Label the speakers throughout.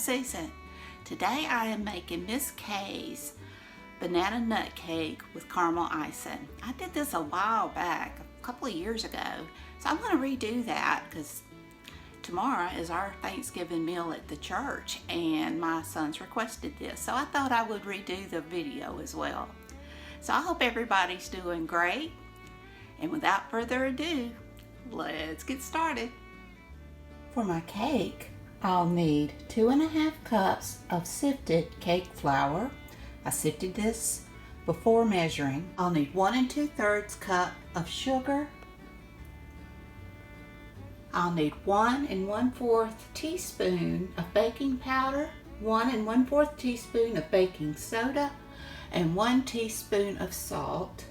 Speaker 1: Susan. Today I am making Miss Kay's banana nut cake with caramel icing. I did this a while back, a couple of years ago, so I'm going to redo that because tomorrow is our Thanksgiving meal at the church and my sons requested this, so I thought I would redo the video as well. So I hope everybody's doing great, and without further ado, let's get started. For my cake, I'll need 2½ cups of sifted cake flour. I sifted this before measuring. I'll need 1 2/3 cup of sugar. I'll need 1 1/4 teaspoon of baking powder, 1 1/4 teaspoon of baking soda, and 1 teaspoon of salt.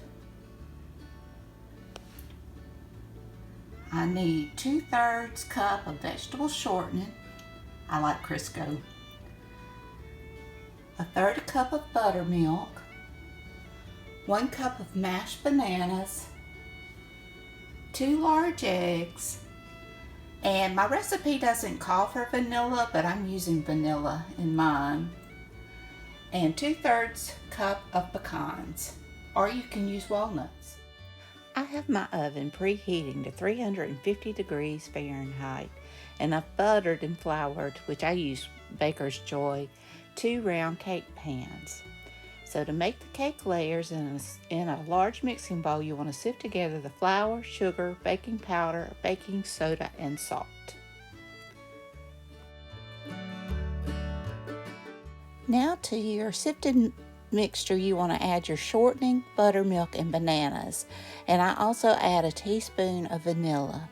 Speaker 1: I need 2/3 cup of vegetable shortening. I like Crisco. 1/3 cup of buttermilk, 1 cup of mashed bananas, 2 large eggs, and my recipe doesn't call for vanilla, but I'm using vanilla in mine, and 2/3 cup of pecans, or you can use walnuts. I have my oven preheating to 350 degrees Fahrenheit, and I've buttered and floured, which I use Baker's Joy, 2 round cake pans. So to make the cake layers in a large mixing bowl, you want to sift together the flour, sugar, baking powder, baking soda, and salt. Now to your sifted mixture, you want to add your shortening, buttermilk, and bananas. And I also add a teaspoon of vanilla.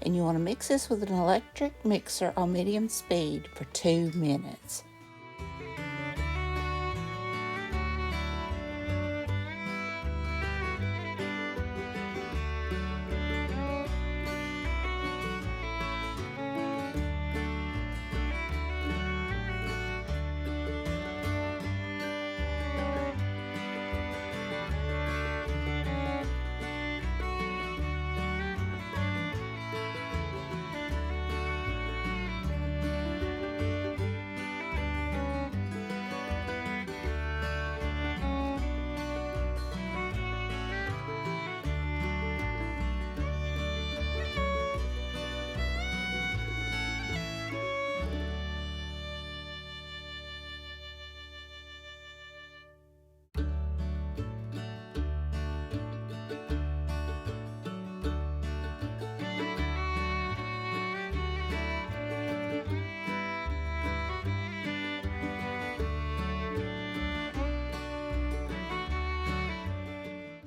Speaker 1: And you want to mix this with an electric mixer on medium speed for 2 minutes.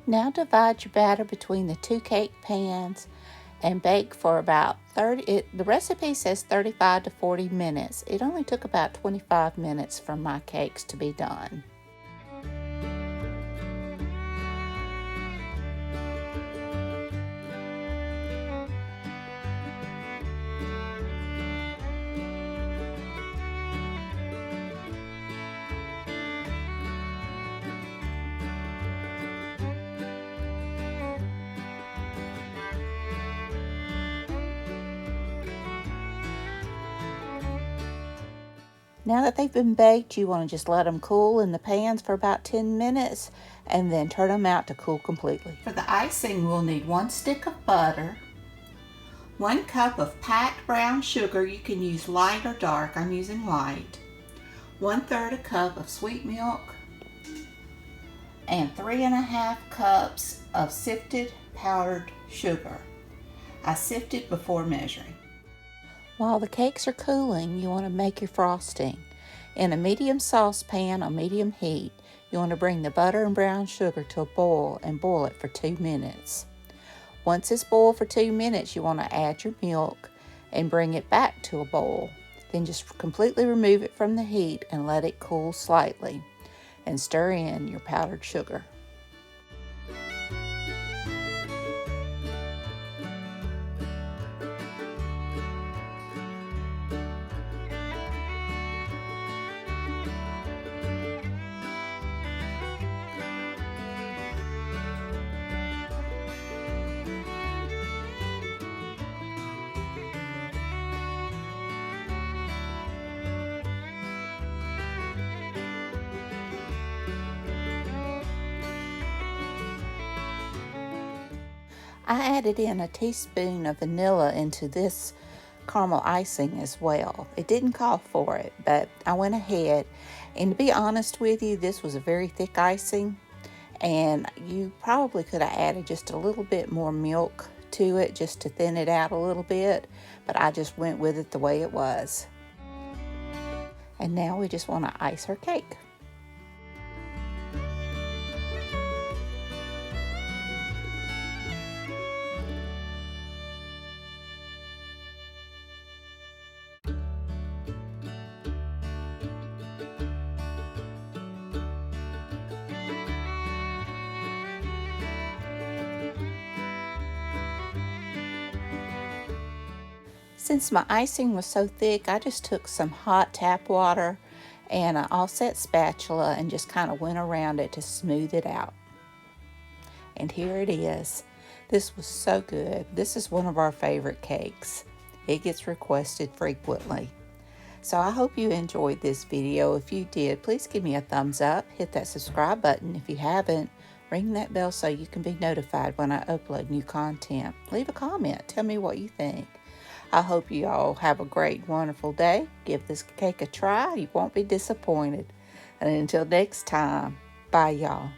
Speaker 1: Now divide your batter between the 2 cake pans and bake for about 30, the recipe says 35 to 40 minutes. It only took about 25 minutes for my cakes to be done. Now that they've been baked, you want to just let them cool in the pans for about 10 minutes and then turn them out to cool completely. For the icing, we'll need 1 stick of butter, 1 cup of packed brown sugar. You can use light or dark. I'm using light. 1/3 a cup of sweet milk, and 3½ cups of sifted powdered sugar. I sifted before measuring. While the cakes are cooling, you want to make your frosting. In a medium saucepan on medium heat, you want to bring the butter and brown sugar to a boil and boil it for 2 minutes. Once it's boiled for 2 minutes, you want to add your milk and bring it back to a boil. Then just completely remove it from the heat and let it cool slightly, and stir in your powdered sugar. I added in a teaspoon of vanilla into this caramel icing as well. It didn't call for it, but I went ahead. And to be honest with you, this was a very thick icing, and you probably could have added just a little bit more milk to it just to thin it out a little bit, but I just went with it the way it was. And now we just want to ice our cake. Since my icing was so thick, I just took some hot tap water and an offset spatula and just kind of went around it to smooth it out. And here it is. This was so good. This is one of our favorite cakes. It gets requested frequently. So I hope you enjoyed this video. If you did, please give me a thumbs up. Hit that subscribe button if you haven't. Ring that bell so you can be notified when I upload new content. Leave a comment. Tell me what you think. I hope you all have a great, wonderful day. Give this cake a try. You won't be disappointed. And until next time, bye, y'all.